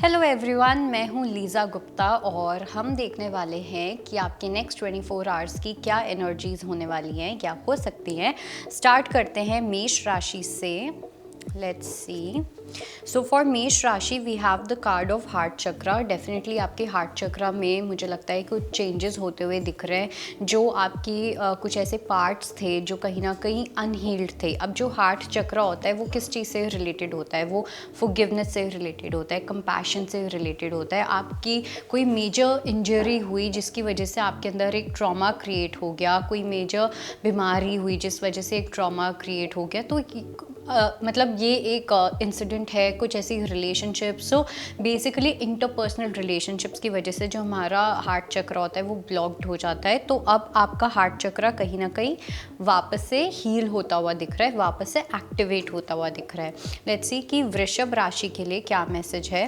Hello everyone, मैं हूँ Lisa Gupta और हम देखने वाले हैं कि आपकी नेक्स्ट 24 आवर्स की क्या एनर्जीज़ होने वाली हैं, क्या हो सकती हैं। स्टार्ट करते हैं मेष राशि से। Let's see. सो फॉर मेष राशि we have the card of heart chakra. Definitely आपके हार्ट चक्रा में मुझे लगता है कुछ चेंजेस होते हुए दिख रहे हैं। जो आपकी कुछ ऐसे पार्ट्स थे जो कहीं ना कहीं अनहील्ड थे। अब जो हार्ट चक्रा होता है वो किस चीज़ से रिलेटेड होता है? वो फॉरगिवनेस से रिलेटेड होता है, कंपैशन से रिलेटेड होता है। आपकी कोई मेजर इंजरी हुई जिसकी वजह से आपके अंदर एक ट्रॉमा क्रिएट हो गया, कोई मेजर बीमारी हुई जिस वजह से एक ट्रॉमा क्रिएट हो गया, तो मतलब ये एक इंसिडेंट है। कुछ ऐसी relationships, so basically interpersonal relationships की वजह से जो हमारा हार्ट चक्र होता है वो ब्लॉक्ड हो जाता है। तो अब आपका हार्ट चक्र कहीं ना कहीं वापस से हील होता हुआ दिख रहा है, वापस से एक्टिवेट होता हुआ दिख रहा है। लेट्स सी कि वृषभ राशि के लिए क्या मैसेज है।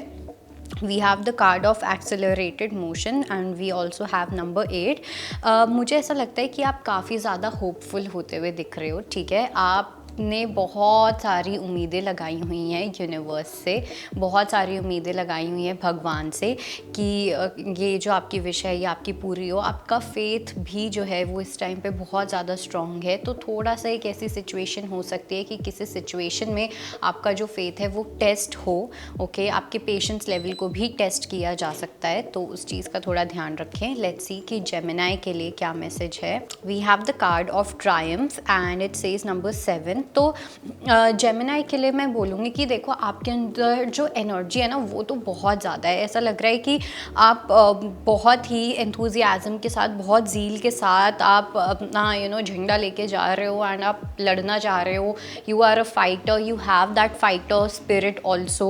We have the card of accelerated motion and we also have number 8। मुझे ऐसा लगता है कि आप काफ़ी ज़्यादा होपफुल होते हुए दिख रहे हो। ठीक है, आपने बहुत सारी उम्मीदें लगाई हुई हैं यूनिवर्स से, बहुत सारी उम्मीदें लगाई हुई हैं भगवान से कि ये जो आपकी विश है ये आपकी पूरी हो। आपका फेथ भी जो है वो इस टाइम पे बहुत ज़्यादा स्ट्रॉन्ग है। तो थोड़ा सा एक ऐसी सिचुएशन हो सकती है कि किसी सिचुएशन में आपका जो फेथ है वो टेस्ट हो। ओके, आपके पेशेंस लेवल को भी टेस्ट किया जा सकता है, तो उस चीज़ का थोड़ा ध्यान रखें। लेट्स सी कि जेमिनाई के लिए क्या मैसेज है। We have the card of triumph and it says number 7। तो जेमिनाई के लिए मैं बोलूँगी कि देखो, आपके अंदर जो एनर्जी है ना वो तो बहुत ज़्यादा है। ऐसा लग रहा है कि आप बहुत ही एंथुजियाज़म के साथ, बहुत ज़ील के साथ आप अपना झंडा लेके जा रहे हो एंड आप लड़ना चाह रहे हो। You are a fighter, you have that fighter spirit also.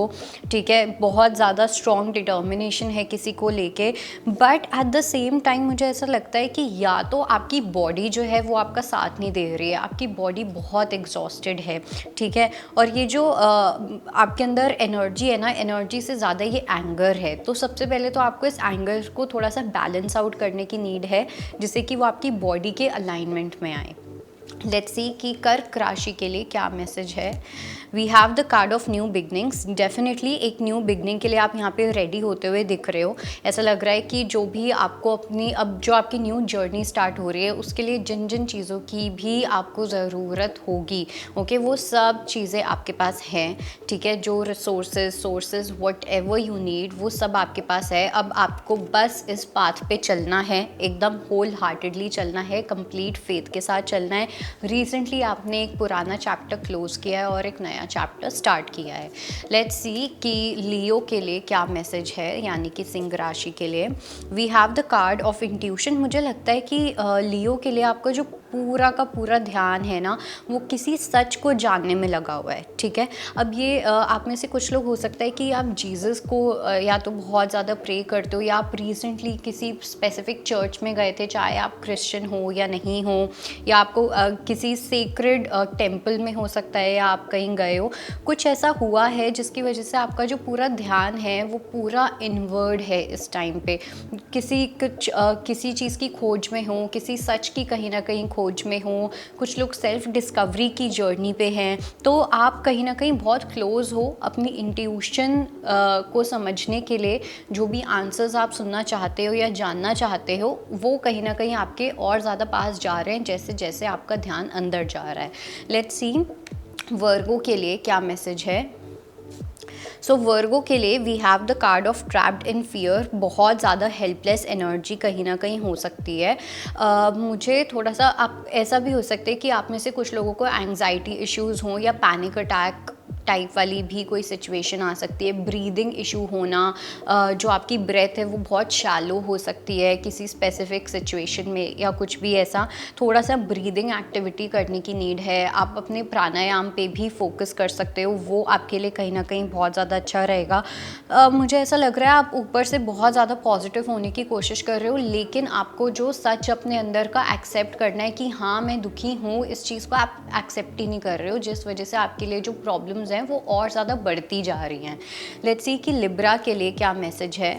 ठीक है, बहुत ज़्यादा स्ट्रॉन्ग डिटर्मिनेशन है किसी को लेके। But at the same time मुझे ऐसा लगता है कि या तो आपकी बॉडी जो है वो आपका साथ नहीं दे रही है, आपकी बॉडी बहुत एग्जॉस्टेड है। ठीक है, और ये जो आपके अंदर एनर्जी है ना, एनर्जी से ज़्यादा ये एंगर है। तो सबसे पहले तो आपको इस एंगर को थोड़ा सा बैलेंस आउट करने की नीड है, जिससे कि वो आपकी बॉडी के अलाइनमेंट में आए। लेट्स सी कि कर्क राशि के लिए क्या मैसेज है। We have the card of new beginnings. Definitely एक न्यू बिगनिंग के लिए आप यहाँ पे रेडी होते हुए दिख रहे हो। ऐसा लग रहा है कि जो भी आपको अपनी अब जो आपकी न्यू जर्नी स्टार्ट हो रही है उसके लिए जिन जिन चीज़ों की भी आपको ज़रूरत होगी, ओके, वो सब चीज़ें आपके पास हैं। ठीक है, जो sources what ever you need वो सब आपके पास है। अब आपको बस इस पाथ पे चलना है, एकदम होल हार्टेडली चलना है, कंप्लीट फेथ के साथ चलना है। रिसेंटली आपने एक पुराना चैप्टर क्लोज किया है और एक नया चैप्टर स्टार्ट किया है। लेट्स सी कि लियो के लिए क्या मैसेज है, यानी कि सिंह राशि के लिए। We have the card of intuition. मुझे लगता है कि लियो के लिए आपका जो पूरा का पूरा ध्यान है ना वो किसी सच को जानने में लगा हुआ है। ठीक है, अब ये आप में से कुछ लोग हो सकता है कि आप जीसस को या तो बहुत ज़्यादा प्रे करते हो, या आप रिसेंटली किसी स्पेसिफिक चर्च में गए थे, चाहे आप क्रिश्चियन हो या नहीं हो, या आपको किसी सेक्रेड टेम्पल में हो सकता है, या आप कहीं गए हो, कुछ ऐसा हुआ है जिसकी वजह से आपका जो पूरा ध्यान है वो पूरा इनवर्ड है इस टाइम पे। किसी चीज़ की खोज में हो, किसी सच की कहीं ना कहीं खोज में हो, कुछ लोग सेल्फ डिस्कवरी की जर्नी पे हैं। तो आप कहीं ना कहीं बहुत क्लोज हो अपनी इंट्यूशन को समझने के लिए। जो भी आंसर्स आप सुनना चाहते हो या जानना चाहते हो वो कहीं ना कहीं आपके और ज़्यादा पास जा रहे हैं जैसे जैसे आपका ध्यान अंदर जा रहा है। लेट्स सी वर्गो के लिए क्या मैसेज है। सो वर्गो के लिए we have the card of trapped in fear. बहुत ज़्यादा हेल्पलेस एनर्जी कहीं ना कहीं हो सकती है। मुझे थोड़ा सा आप ऐसा भी हो सकता है कि आप में से कुछ लोगों को एंग्जाइटी इश्यूज़ हों या पैनिक अटैक टाइप वाली भी कोई सिचुएशन आ सकती है। ब्रीदिंग इशू होना, जो आपकी ब्रेथ है वो बहुत शैलो हो सकती है किसी स्पेसिफिक सिचुएशन में, या कुछ भी ऐसा। थोड़ा सा ब्रीदिंग एक्टिविटी करने की नीड है। आप अपने प्राणायाम पे भी फोकस कर सकते हो, वो आपके लिए कहीं ना कहीं बहुत ज़्यादा अच्छा रहेगा। मुझे ऐसा लग रहा है आप ऊपर से बहुत ज़्यादा पॉजिटिव होने की कोशिश कर रहे हो, लेकिन आपको जो सच अपने अंदर का एक्सेप्ट करना है कि हाँ मैं दुखी हूँ, इस चीज़ को आप एक्सेप्ट ही नहीं कर रहे हो, जिस वजह से आपके लिए जो प्रॉब्लम्स हैं वो और ज़्यादा बढ़ती जा रही हैं। लेट्स सी कि लिब्रा के लिए क्या मैसेज है।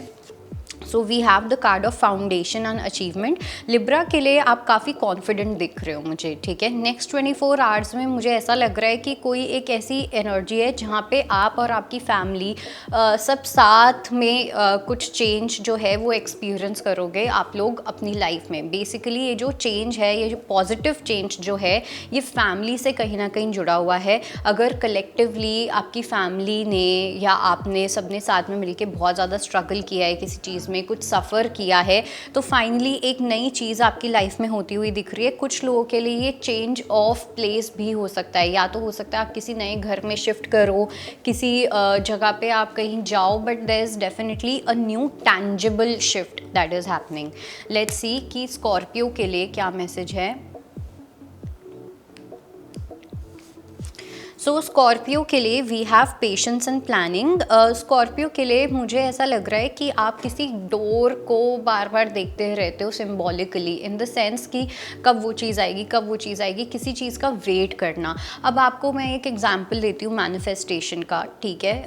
So we have the card of foundation and achievement. Libra के लिए आप काफ़ी कॉन्फिडेंट दिख रहे हो मुझे, ठीक है। नेक्स्ट 24 आवर्स में मुझे ऐसा लग रहा है कि कोई एक ऐसी एनर्जी है जहाँ पे आप और आपकी फैमिली सब साथ में कुछ चेंज जो है वो एक्सपीरियंस करोगे आप लोग अपनी लाइफ में। बेसिकली ये जो चेंज है, ये जो पॉजिटिव चेंज जो है, ये फैमिली से कहीं ना कहीं जुड़ा हुआ है। अगर कलेक्टिवली आपकी फैमिली ने या आपने सबने साथ में मिलके बहुत ज़्यादा स्ट्रगल किया है किसी चीज़ में, कुछ सफ़र किया है, तो फाइनली एक नई चीज़ आपकी लाइफ में होती हुई दिख रही है। कुछ लोगों के लिए ये चेंज ऑफ प्लेस भी हो सकता है, या तो हो सकता है आप किसी नए घर में शिफ्ट करो, किसी जगह पे आप कहीं जाओ, but there is definitely a new tangible shift that is happening. Let's see कि स्कॉर्पियो के लिए क्या मैसेज है। सो स्कॉर्पियो के लिए we have patience and planning. Scorpio के लिए मुझे ऐसा लग रहा है कि आप किसी डोर को बार बार देखते रहते हो सिम्बॉलिकली, इन द सेंस कि कब वो चीज़ आएगी, कब वो चीज़ आएगी, किसी चीज़ का वेट करना। अब आपको मैं एक एग्जांपल देती हूँ मैनिफेस्टेशन का, ठीक है।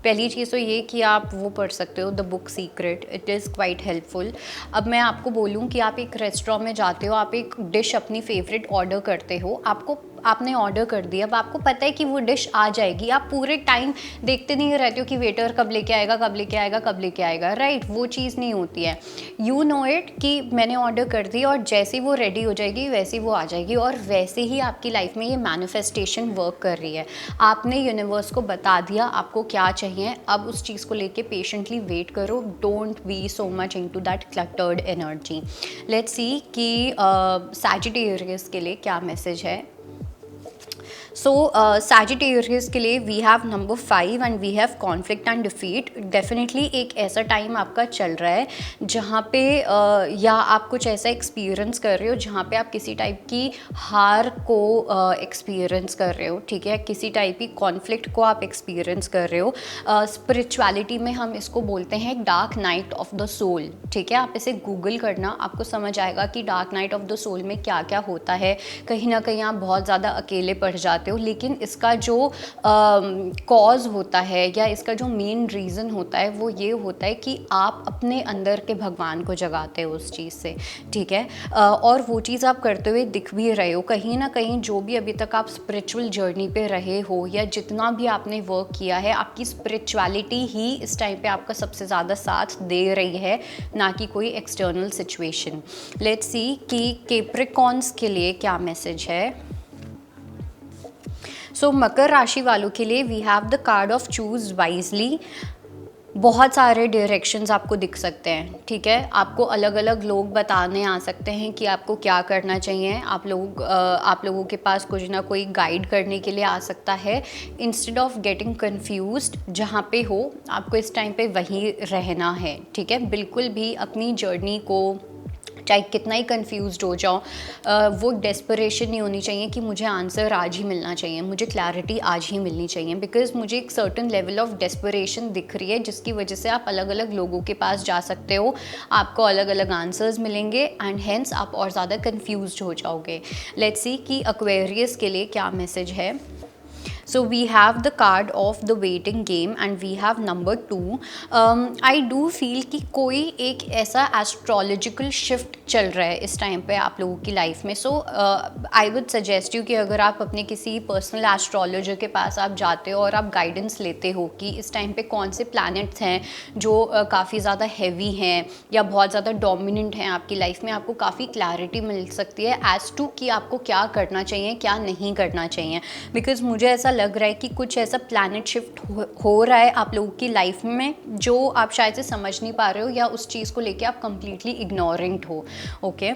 पहली चीज़ तो ये कि आप वो पढ़ सकते हो the book secret, it is quite helpful. अब मैं आपको बोलूँ कि आप एक रेस्टोरेंट में जाते हो, आप एक डिश अपनी फेवरेट ऑर्डर करते हो, आपने ऑर्डर कर दिया, अब आपको पता है कि वो डिश आ जाएगी, आप पूरे टाइम देखते नहीं रहते हो कि वेटर कब लेके आएगा, कब लेके आएगा, कब लेके आएगा, राइट। वो चीज़ नहीं होती है। यू नो इट कि मैंने ऑर्डर कर दी और जैसे ही वो रेडी हो जाएगी वैसे ही वो आ जाएगी, और वैसे ही आपकी लाइफ में ये मैनिफेस्टेशन वर्क कर रही है। आपने यूनिवर्स को बता दिया आपको क्या चाहिए, अब उस चीज़ को लेके पेशेंटली वेट करो, don't be so much into that cluttered energy. Let's see कि सैजिटेरियस के लिए क्या मैसेज है। सो सैजिटेरियस के लिए we have number 5 and we have conflict and defeat. Definitely एक ऐसा टाइम आपका चल रहा है जहाँ पे या आप कुछ ऐसा एक्सपीरियंस कर रहे हो जहाँ पे आप किसी टाइप की हार को एक्सपीरियंस कर रहे हो, ठीक है। किसी टाइप की कॉन्फ्लिक्ट को आप एक्सपीरियंस कर रहे हो। स्पिरिचुअलिटी में हम इसको बोलते हैं dark night of the soul, ठीक है। आप इसे गूगल करना, आपको समझ आएगा कि dark night of the soul में क्या क्या होता है। कहीं ना कहीं आप बहुत ज़्यादा अकेले पड़ जाते हो, लेकिन इसका जो कॉज होता है या इसका जो मेन रीज़न होता है वो ये होता है कि आप अपने अंदर के भगवान को जगाते हो उस चीज़ से, ठीक है। और वो चीज़ आप करते हुए दिख भी रहे हो। कहीं ना कहीं जो भी अभी तक आप स्पिरिचुअल जर्नी पे रहे हो या जितना भी आपने वर्क किया है, आपकी स्पिरिचुअलिटी ही इस टाइम पे आपका सबसे ज़्यादा साथ दे रही है, ना कि कोई एक्सटर्नल सिचुएशन। लेट्स सी कि कैप्रिकॉर्न्स के लिए क्या मैसेज है। सो मकर राशि वालों के लिए we have the card of choose wisely. बहुत सारे डायरेक्शंस आपको दिख सकते हैं, ठीक है। आपको अलग अलग लोग बताने आ सकते हैं कि आपको क्या करना चाहिए। आप लोगों के पास कुछ ना कोई गाइड करने के लिए आ सकता है। इंस्टेड ऑफ गेटिंग कन्फ्यूज्ड, जहाँ पे हो आपको इस टाइम पे वहीं रहना है, ठीक है। बिल्कुल भी अपनी जर्नी को चाहे कितना ही कंफ्यूज्ड हो जाओ, वो डेस्परेशन नहीं होनी चाहिए कि मुझे आंसर आज ही मिलना चाहिए, मुझे क्लैरिटी आज ही मिलनी चाहिए। बिकॉज मुझे एक सर्टन लेवल ऑफ डेस्परेशन दिख रही है जिसकी वजह से आप अलग अलग लोगों के पास जा सकते हो, आपको अलग अलग आंसर्स मिलेंगे एंड हेंस आप और ज़्यादा कन्फ्यूज्ड हो जाओगे। लेट्स सी कि एक्वेरियस के लिए क्या मैसेज है। So we have the card of the waiting game and we have number 2. I do feel कि कोई एक ऐसा एस्ट्रोलॉजिकल शिफ्ट चल रहा है इस टाइम पे आप लोगों की लाइफ में। सो आई वुड सजेस्ट यू कि अगर आप अपने किसी पर्सनल एस्ट्रोलॉजर के पास आप जाते हो और आप गाइडेंस लेते हो कि इस टाइम पे कौन से प्लैनेट्स हैं जो काफ़ी ज़्यादा हैवी हैं या बहुत ज़्यादा डोमिनेंट हैं आपकी लाइफ में, आपको काफ़ी क्लैरिटी मिल सकती है एज टू कि आपको क्या करना चाहिए, क्या नहीं करना चाहिए। बिकॉज मुझे ऐसा लग रहा है कि कुछ ऐसा प्लैनेट शिफ्ट हो रहा है आप लोगों की लाइफ में जो आप शायद से समझ नहीं पा रहे हो या उस चीज़ को लेके आप कंप्लीटली इग्नोरेंट हो, ओके।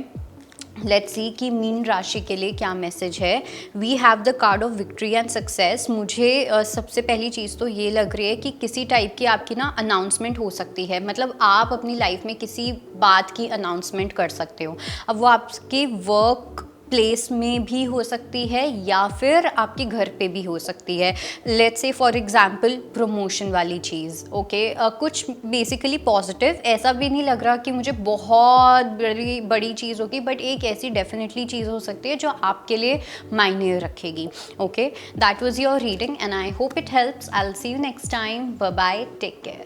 लेट्स सी कि मीन राशि के लिए क्या मैसेज है। We have the card of victory and success. मुझे सबसे पहली चीज़ तो ये लग रही है कि किसी टाइप की आपकी ना अनाउंसमेंट हो सकती है, मतलब आप अपनी लाइफ में किसी बात की अनाउंसमेंट कर सकते हो। अब वो आपके वर्क प्लेस में भी हो सकती है या फिर आपके घर पे भी हो सकती है। Let's say for example promotion वाली चीज़, ओके। कुछ बेसिकली पॉजिटिव, ऐसा भी नहीं लग रहा कि मुझे बहुत बड़ी चीज़ होगी, बट एक ऐसी डेफिनेटली चीज़ हो सकती है जो आपके लिए मायने रखेगी, okay. That was your reading and I hope it helps. I will see you next time. Bye bye, take care.